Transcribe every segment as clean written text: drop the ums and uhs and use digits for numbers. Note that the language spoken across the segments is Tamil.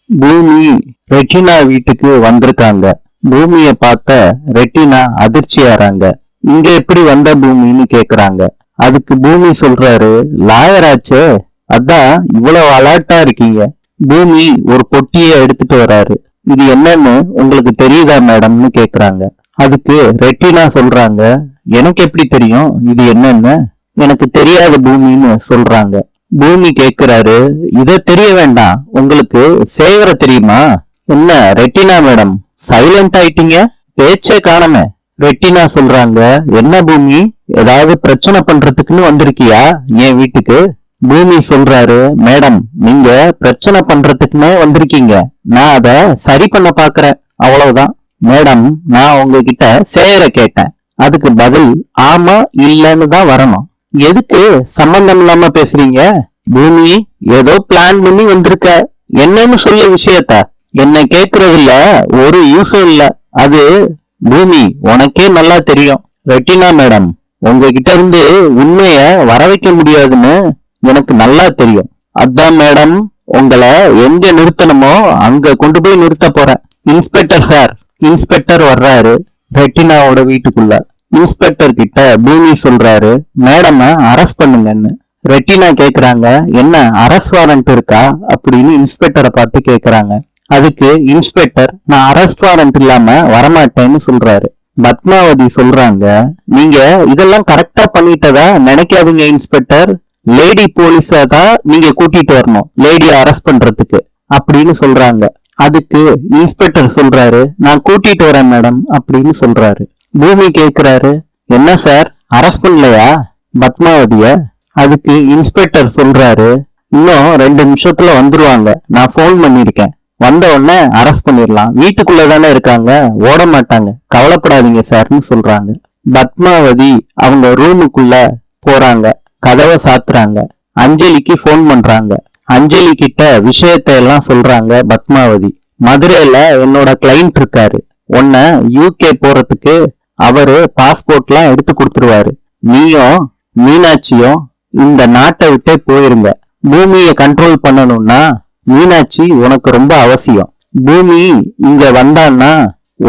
பூமி ரெட்டினா வீட்டுக்கு வந்திருக்காங்க. பூமிய பார்த்த ரெட்டினா அதிர்ச்சியாறாங்க. இங்க எப்படி வந்த பூமின்னு கேக்குறாங்க. அதுக்கு பூமி சொல்றாரு, லாயராச்சே, அதான் இவ்வளவு அலர்ட்டா இருக்கீங்க. பூமி ஒரு பொட்டியை எடுத்துட்டு வராரு. இது என்னன்னு உங்களுக்கு தெரியுதா மேடம்னு கேக்குறாங்க. அதுக்கு ரெட்டினா சொல்றாங்க, எனக்கு எப்படி தெரியும் இது என்னன்னு? எனக்கு தெரியாத பூமின்னு சொல்றாங்க. பூமி கேக்குறாரு, இத தெரிய வேண்டாம், உங்களுக்கு சேவர தெரியுமா? என்ன ரெட்டினா மேடம் சைலண்ட் ஆயிட்டீங்க, பேச்சே காணமே. ரெட்டினா சொல்றாங்க, என்ன பூமி, ஏதாவது பிரச்சனை பண்றதுக்குன்னு வந்திருக்கியா என் வீட்டுக்கு? பூமி சொல்றாரு, மேடம் நீங்க பிரச்சனை பண்றதுக்குன்னே வந்திருக்கீங்க, நான் அத சரி பண்ண பாக்குறேன், அவ்வளவுதான். மேடம் நான் உங்ககிட்ட சேர கேட்டேன், அதுக்கு பதில் ஆமா இல்லன்னு தான் வரணும். எதுக்கு சம்பந்தம் இல்லாம பேசுறீங்க? பூமி ஏதோ பிளான் பண்ணி வந்திருக்க, என்னன்னு சொல்ல விஷயத்த. என்ன கேக்குறதுல ஒரு யூஸும் இல்ல. அது பூமி உனக்கே நல்லா தெரியும். ரெட்டினா மேடம் உங்ககிட்ட இருந்து உண்மைய வர வைக்க முடியாதுன்னு எனக்கு நல்லா தெரியும். அதான் மேடம் உங்களை எங்க நிறுத்தணுமோ அங்க கொண்டு போய் நிறுத்த போறேன். Inspector sir. இன்ஸ்பெக்டர் வர்றாரு ரெட்டினாவோட வீட்டுக்குள்ள. இன்ஸ்பெக்டர் கிட்ட பூமி சொல்றாரு, மேடம் அரெஸ்ட் பண்ணுங்கன்னு. ரெட்டினா கேக்குறாங்க, என்ன அரெஸ்ட் வாரண்ட் இருக்கா அப்படின்னு இன்ஸ்பெக்டரை பார்த்து கேக்குறாங்க. அதுக்கு இன்ஸ்பெக்டர், நான் அரெஸ்ட் வாரண்ட் இல்லாம வரமாட்டேன்னு சொல்றாரு. பத்மாவதி சொல்றாங்க, நீங்க இதெல்லாம் கரெக்டா பண்ணிட்டதா நினைக்காதீங்க இன்ஸ்பெக்டர், லேடி போலீஸா தான் நீங்க கூட்டிட்டு வரணும் லேடியை அரெஸ்ட் பண்றதுக்கு அப்படின்னு சொல்றாங்க. அதுக்கு இன்ஸ்பெக்டர் சொல்றாரு, நான் கூட்டிட்டு வரேன் மேடம் அப்படின்னு சொல்றாரு. பூமி கேக்குறாரு, என்ன சார் அரெஸ்ட் பண்ணலையா பத்மாவதிய? அதுக்கு இன்ஸ்பெக்டர் சொல்றாரு, இன்னும் 2 நிமிஷத்துல வந்துருவாங்க, நான் போன் பண்ணிருக்கேன், வந்த உடனே அரெஸ்ட் பண்ணிடலாம், வீட்டுக்குள்ளதானே இருக்காங்க, ஓட மாட்டாங்க, கவலைப்படாதீங்க சார்னு சொல்றாங்க. பத்மாவதி அவங்க ரூமுக்குள்ள போறாங்க, கதவை சாத்துறாங்க. அஞ்சலிக்கு போன் பண்றாங்க. அஞ்சலி கிட்ட விஷயத்தை எல்லாம் சொல்றாங்க பத்மாவதி. மதுரையில என்னோட கிளைண்ட் இருக்காரு, உன்ன யூகே போறதுக்கு அவரு பாஸ்போர்ட்லாம் எடுத்து கொடுத்துருவாரு, நீயும் மீனாட்சியும் இந்த நாட்டை விட்டே போயிருங்க. பூமியை கண்ட்ரோல் பண்ணணும்னா மீனாட்சி உனக்கு ரொம்ப அவசியம். பூமி இங்க வந்தான்னா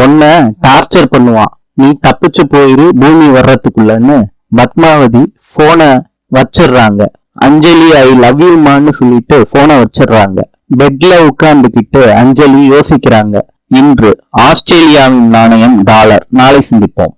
உன்ன டார்ச்சர் பண்ணுவான், நீ தப்பிச்சு போயிரு பூமி வர்றதுக்குள்ளன்னு பத்மாவதி போனை வச்சிடுறாங்க. அஞ்சலி ஐ லவ் யூமான்னு சொல்லிட்டு போனை வச்சிடுறாங்க. பெட்ல உட்கார்ந்துகிட்டு அஞ்சலி யோசிக்கிறாங்க, இன்று ஆஸ்திரேலியாவின் நாணயம் டாலர், நாளை சந்திப்போம்.